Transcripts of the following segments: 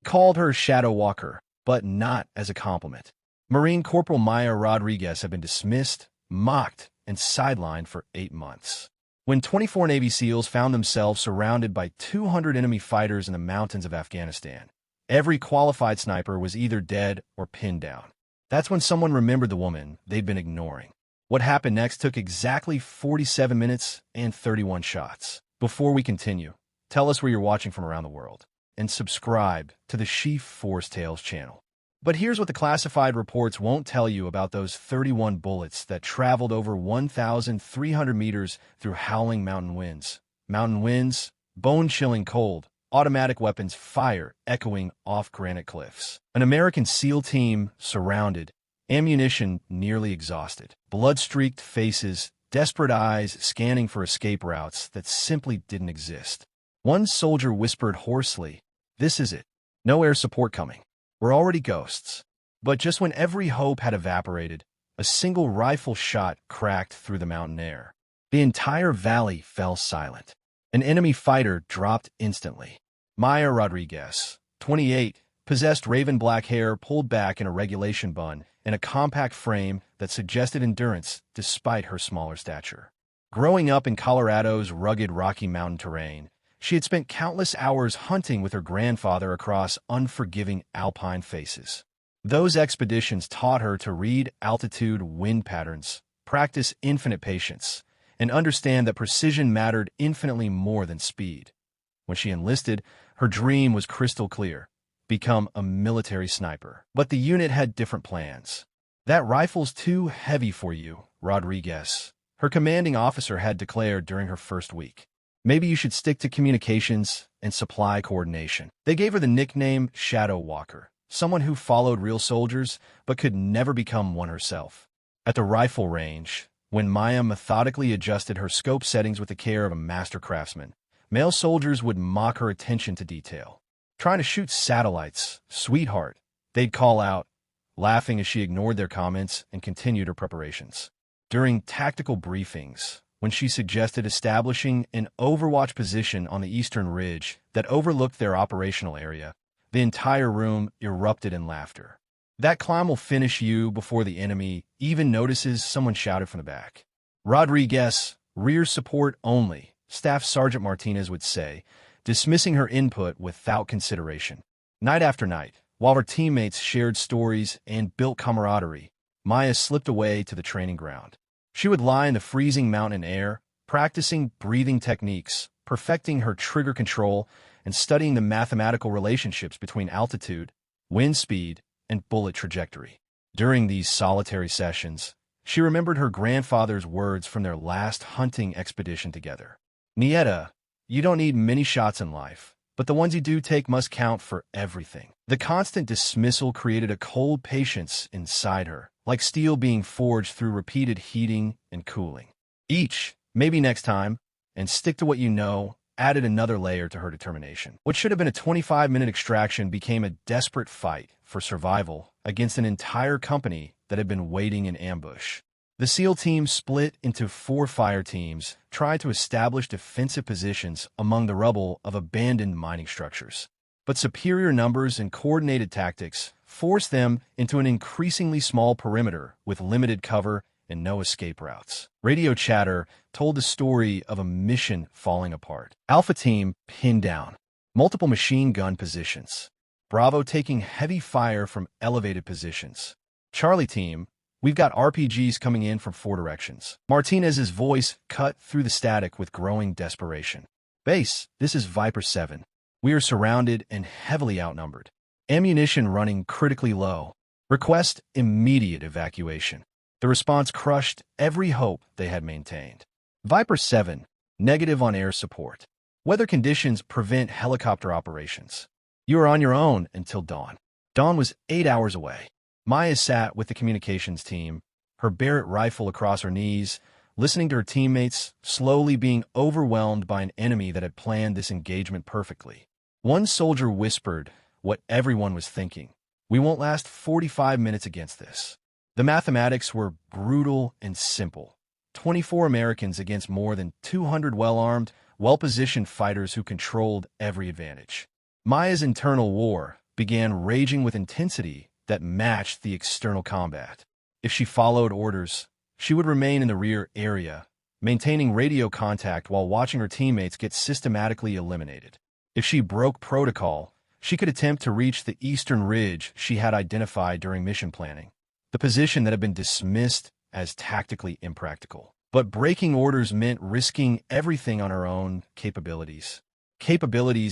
Called her Shadow Walker, but not as a compliment. Marine Corporal Maya Rodriguez had been dismissed, mocked, and sidelined for 8 months. When 24 Navy SEALs found themselves surrounded by 200 enemy fighters in the mountains of Afghanistan, every qualified sniper was either dead or pinned down. That's when someone remembered the woman they'd been ignoring. What happened next took exactly 47 minutes and 31 shots. Before we continue, tell us where you're watching from around the world, and subscribe to the Chief Force Tales channel. But here's what the classified reports won't tell you about those 31 bullets that traveled over 1,300 meters through howling mountain winds. Mountain winds, bone-chilling cold, automatic weapons fire echoing off granite cliffs. An American SEAL team surrounded, ammunition nearly exhausted, blood-streaked faces, desperate eyes scanning for escape routes that simply didn't exist. One soldier whispered hoarsely, "This is it. No air support coming. We're already ghosts." But just when every hope had evaporated, a single rifle shot cracked through the mountain air. The entire valley fell silent. An enemy fighter dropped instantly. Maya Rodriguez, 28, possessed raven black hair pulled back in a regulation bun and a compact frame that suggested endurance despite her smaller stature. Growing up in Colorado's rugged Rocky Mountain terrain, she had spent countless hours hunting with her grandfather across unforgiving alpine faces. Those expeditions taught her to read altitude wind patterns, practice infinite patience, and understand that precision mattered infinitely more than speed. When she enlisted, her dream was crystal clear: become a military sniper. But the unit had different plans. "That rifle's too heavy for you, Rodriguez," her commanding officer had declared during her first week. "Maybe you should stick to communications and supply coordination." They gave her the nickname Shadow Walker, someone who followed real soldiers but could never become one herself. At the rifle range, when Maya methodically adjusted her scope settings with the care of a master craftsman, male soldiers would mock her attention to detail. "Trying to shoot satellites, sweetheart," they'd call out, laughing as she ignored their comments and continued her preparations. During tactical briefings, when she suggested establishing an overwatch position on the eastern ridge that overlooked their operational area, the entire room erupted in laughter. "That climb will finish you before the enemy even notices," someone shouted from the back. "Rodriguez, rear support only," Staff Sergeant Martinez would say, dismissing her input without consideration. Night after night, while her teammates shared stories and built camaraderie, Maya slipped away to the training ground. She would lie in the freezing mountain air, practicing breathing techniques, perfecting her trigger control, and studying the mathematical relationships between altitude, wind speed, and bullet trajectory. During these solitary sessions, she remembered her grandfather's words from their last hunting expedition together. "Nieta, you don't need many shots in life, but the ones you do take must count for everything." The constant dismissal created a cold patience inside her, like steel being forged through repeated heating and cooling. Each, "maybe next time," and "stick to what you know," added another layer to her determination. What should have been a 25-minute extraction became a desperate fight for survival against an entire company that had been waiting in ambush. The SEAL team split into 4 fire teams, tried to establish defensive positions among the rubble of abandoned mining structures. But superior numbers and coordinated tactics forced them into an increasingly small perimeter with limited cover and no escape routes. Radio chatter told the story of a mission falling apart. Alpha Team pinned down. Multiple machine gun positions. Bravo taking heavy fire from elevated positions. Charlie Team, "We've got RPGs coming in from 4 directions." Martinez's voice cut through the static with growing desperation. "Base, this is Viper 7. We are surrounded and heavily outnumbered. Ammunition running critically low. Request immediate evacuation." The response crushed every hope they had maintained. Viper 7, negative on air support. Weather conditions prevent helicopter operations. You are on your own until dawn. Dawn was 8 hours away. Maya sat with the communications team, her Barrett rifle across her knees, listening to her teammates, slowly being overwhelmed by an enemy that had planned this engagement perfectly. One soldier whispered what everyone was thinking: "We won't last 45 minutes against this." The mathematics were brutal and simple. 24 Americans against more than 200 well-armed, well-positioned fighters who controlled every advantage. Maya's internal war, began raging with intensity that matched the external combat. If she followed orders, she would remain in the rear area, maintaining radio contact while watching her teammates get systematically eliminated. If she broke protocol, she could attempt to reach the eastern ridge she had identified during mission planning, the position that had been dismissed as tactically impractical. But breaking orders meant risking everything on her own capabilities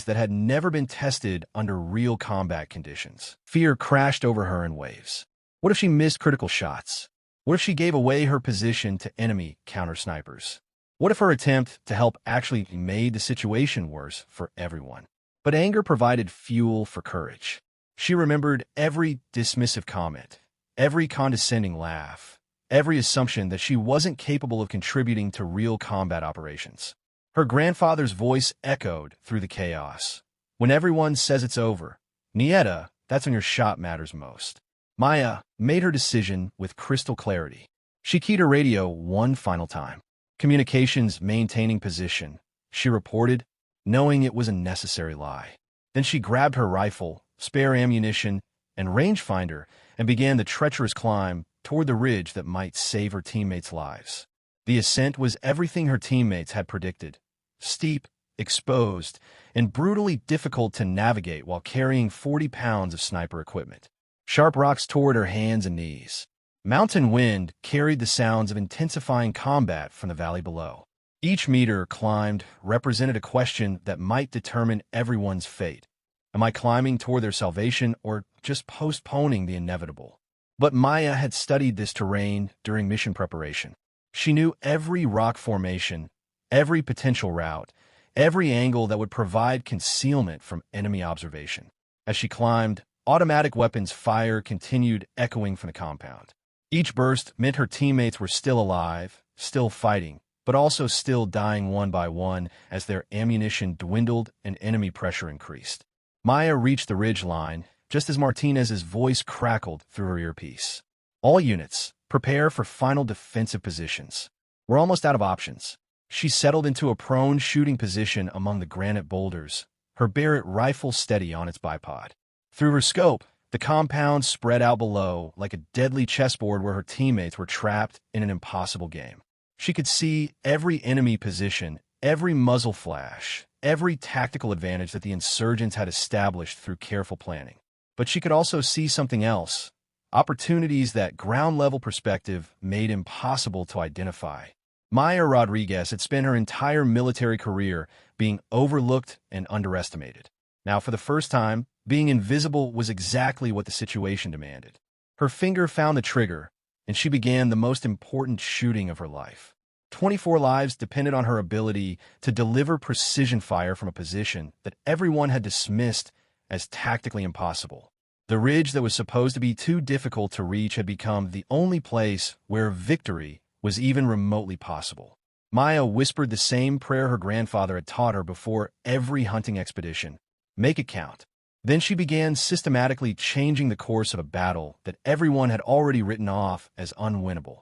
that had never been tested under real combat conditions. Fear crashed over her in waves. What if she missed critical shots? What if she gave away her position to enemy counter-snipers? What if her attempt to help actually made the situation worse for everyone? But anger provided fuel for courage. She remembered every dismissive comment, every condescending laugh, every assumption that she wasn't capable of contributing to real combat operations. Her grandfather's voice echoed through the chaos. When everyone says it's over, Nieta, that's when your shot matters most. Maya made her decision with crystal clarity. She keyed her radio one final time. Communications maintaining position, she reported, knowing it was a necessary lie. Then she grabbed her rifle, spare ammunition, and rangefinder and began the treacherous climb toward the ridge that might save her teammates' lives. The ascent was everything her teammates had predicted. Steep, exposed, and brutally difficult to navigate while carrying 40 pounds of sniper equipment. Sharp rocks tore at her hands and knees. Mountain wind carried the sounds of intensifying combat from the valley below. Each meter climbed represented a question that might determine everyone's fate. Am I climbing toward their salvation or just postponing the inevitable? But Maya had studied this terrain during mission preparation. She knew every rock formation, every potential route, every angle that would provide concealment from enemy observation. As she climbed, automatic weapons fire continued echoing from the compound. Each burst meant her teammates were still alive, still fighting, but also still dying one by one as their ammunition dwindled and enemy pressure increased. Maya reached the ridge line just as Martinez's voice crackled through her earpiece. All units, prepare for final defensive positions. We're almost out of options. She settled into a prone shooting position among the granite boulders, her Barrett rifle steady on its bipod. Through her scope, the compound spread out below like a deadly chessboard where her teammates were trapped in an impossible game. She could see every enemy position, every muzzle flash, every tactical advantage that the insurgents had established through careful planning. But she could also see something else, opportunities that ground-level perspective made impossible to identify. Maya Rodriguez had spent her entire military career being overlooked and underestimated. Now, for the first time, being invisible was exactly what the situation demanded. Her finger found the trigger, and she began the most important shooting of her life. 24 lives depended on her ability to deliver precision fire from a position that everyone had dismissed as tactically impossible. The ridge that was supposed to be too difficult to reach had become the only place where victory was even remotely possible. Maya whispered the same prayer her grandfather had taught her before every hunting expedition. Make it count. Then she began systematically changing the course of a battle that everyone had already written off as unwinnable.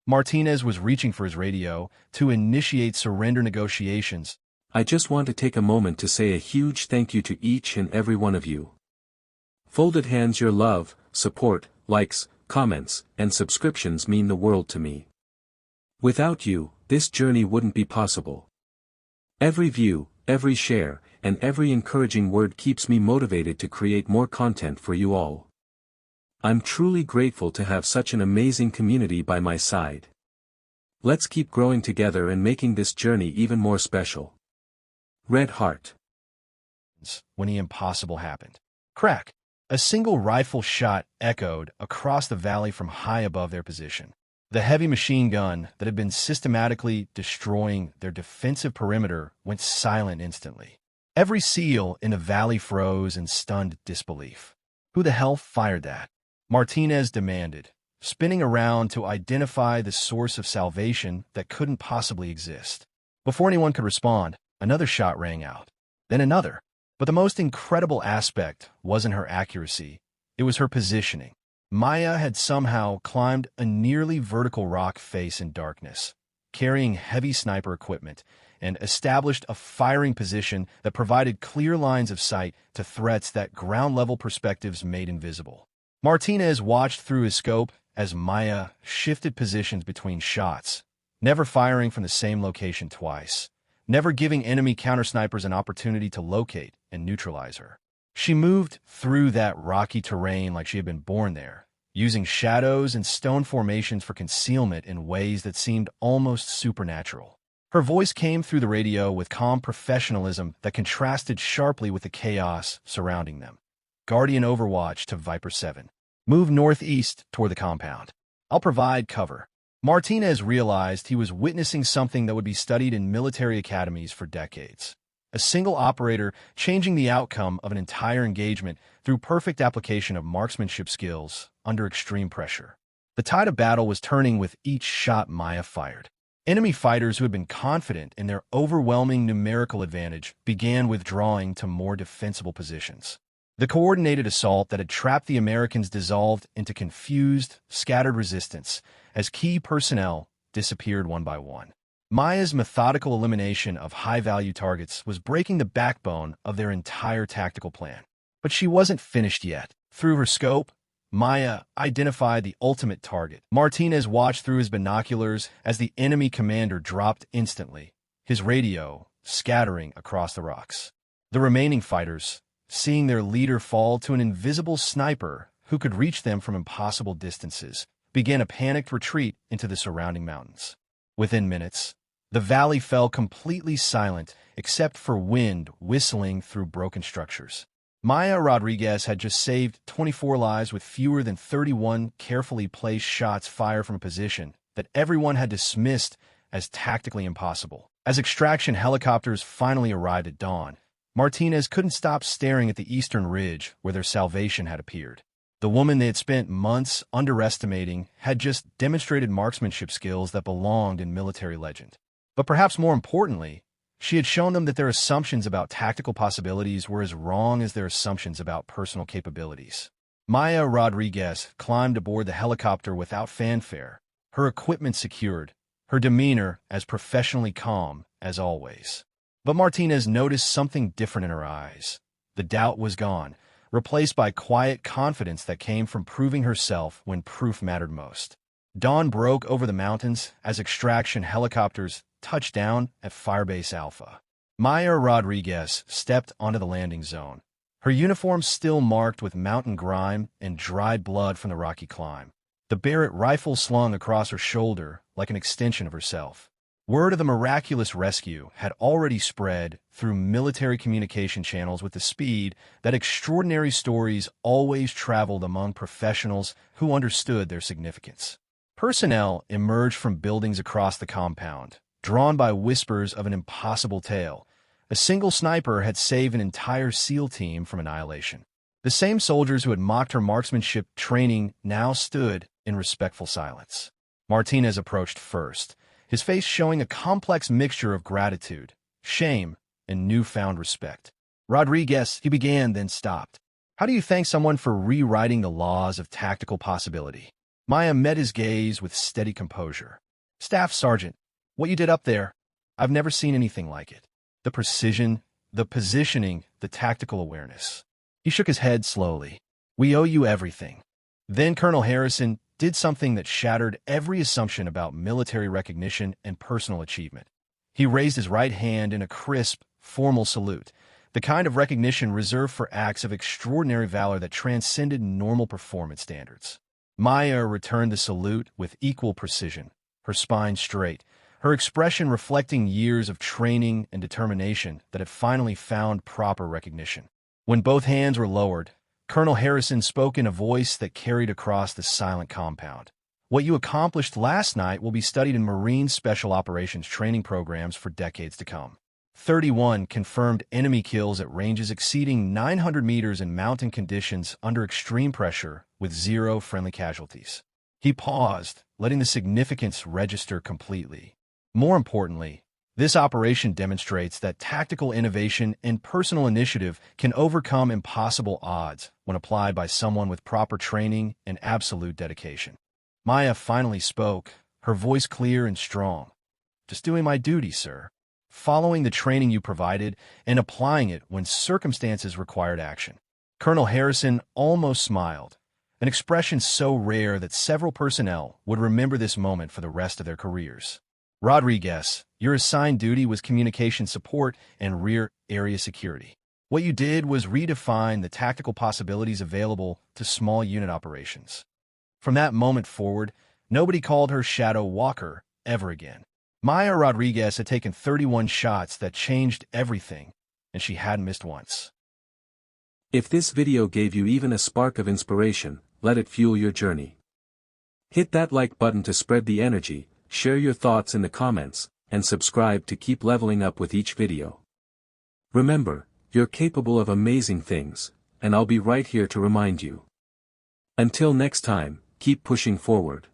Martinez was reaching for his radio to initiate surrender negotiations. I just want to take a moment to say a huge thank you to each and every one of you. Folded hands, your love, support, likes, comments, and subscriptions mean the world to me. Without you, this journey wouldn't be possible. Every view, every share, and every encouraging word keeps me motivated to create more content for you all. I'm truly grateful to have such an amazing community by my side. Let's keep growing together and making this journey even more special. Red Heart. When the impossible happened. Crack! A single rifle shot echoed across the valley from high above their position. The heavy machine gun that had been systematically destroying their defensive perimeter went silent instantly. Every SEAL in the valley froze in stunned disbelief. Who the hell fired that? Martinez demanded, spinning around to identify the source of salvation that couldn't possibly exist. Before anyone could respond, another shot rang out. Then another. But the most incredible aspect wasn't her accuracy, it was her positioning. Maya had somehow climbed a nearly vertical rock face in darkness, carrying heavy sniper equipment and established a firing position that provided clear lines of sight to threats that ground-level perspectives made invisible. Martinez watched through his scope as Maya shifted positions between shots, never firing from the same location twice, never giving enemy countersnipers an opportunity to locate and neutralize her. She moved through that rocky terrain like she had been born there, using shadows and stone formations for concealment in ways that seemed almost supernatural. Her voice came through the radio with calm professionalism that contrasted sharply with the chaos surrounding them. Guardian Overwatch to Viper 7. Move northeast toward the compound. I'll provide cover. Martinez realized he was witnessing something that would be studied in military academies for decades. A single operator changing the outcome of an entire engagement through perfect application of marksmanship skills under extreme pressure. The tide of battle was turning with each shot Maya fired. Enemy fighters who had been confident in their overwhelming numerical advantage began withdrawing to more defensible positions. The coordinated assault that had trapped the Americans dissolved into confused, scattered resistance as key personnel disappeared one by one. Maya's methodical elimination of high-value targets was breaking the backbone of their entire tactical plan. But she wasn't finished yet. Through her scope, Maya identified the ultimate target. Martinez watched through his binoculars as the enemy commander dropped instantly, his radio scattering across the rocks. The remaining fighters, seeing their leader fall to an invisible sniper who could reach them from impossible distances, began a panicked retreat into the surrounding mountains. Within minutes, the valley fell completely silent except for wind whistling through broken structures. Maya Rodriguez had just saved 24 lives with fewer than 31 carefully placed shots fired from a position that everyone had dismissed as tactically impossible. As extraction helicopters finally arrived at dawn, Martinez couldn't stop staring at the eastern ridge where their salvation had appeared. The woman they had spent months underestimating had just demonstrated marksmanship skills that belonged in military legend. But perhaps more importantly, she had shown them that their assumptions about tactical possibilities were as wrong as their assumptions about personal capabilities. Maya Rodriguez climbed aboard the helicopter without fanfare, her equipment secured, her demeanor as professionally calm as always. But Martinez noticed something different in her eyes. The doubt was gone, replaced by quiet confidence that came from proving herself when proof mattered most. Dawn broke over the mountains as extraction helicopters touched down at Firebase Alpha. Maya Rodriguez stepped onto the landing zone, her uniform still marked with mountain grime and dried blood from the rocky climb. The Barrett rifle slung across her shoulder like an extension of herself. Word of the miraculous rescue had already spread through military communication channels with the speed that extraordinary stories always traveled among professionals who understood their significance. Personnel emerged from buildings across the compound, drawn by whispers of an impossible tale. A single sniper had saved an entire SEAL team from annihilation. The same soldiers who had mocked her marksmanship training now stood in respectful silence. Martinez approached first, his face showing a complex mixture of gratitude, shame, and newfound respect. Rodriguez, he began, then stopped. How do you thank someone for rewriting the laws of tactical possibility? Maya met his gaze with steady composure. Staff Sergeant, what you did up there, I've never seen anything like it. The precision, the positioning, the tactical awareness. He shook his head slowly. We owe you everything. Then Colonel Harrison did something that shattered every assumption about military recognition and personal achievement. He raised his right hand in a crisp, formal salute, the kind of recognition reserved for acts of extraordinary valor that transcended normal performance standards. Maya returned the salute with equal precision, her spine straight, her expression reflecting years of training and determination that had finally found proper recognition. When both hands were lowered, Colonel Harrison spoke in a voice that carried across the silent compound. What you accomplished last night will be studied in Marine Special Operations training programs for decades to come. 31 confirmed enemy kills at ranges exceeding 900 meters in mountain conditions under extreme pressure with 0 friendly casualties. He paused, letting the significance register completely. More importantly, this operation demonstrates that tactical innovation and personal initiative can overcome impossible odds when applied by someone with proper training and absolute dedication. Maya finally spoke, her voice clear and strong. Just doing my duty, sir. following the training you provided and applying it when circumstances required action. Colonel Harrison almost smiled, an expression so rare that several personnel would remember this moment for the rest of their careers. Rodriguez, your assigned duty was communication support and rear area security. What you did was redefine the tactical possibilities available to small unit operations. From that moment forward, nobody called her Shadow Walker ever again. Maya Rodriguez had taken 31 shots that changed everything, and she hadn't missed once. If this video gave you even a spark of inspiration, let it fuel your journey. Hit that like button to spread the energy, share your thoughts in the comments, and subscribe to keep leveling up with each video. Remember, you're capable of amazing things, and I'll be right here to remind you. Until next time, keep pushing forward.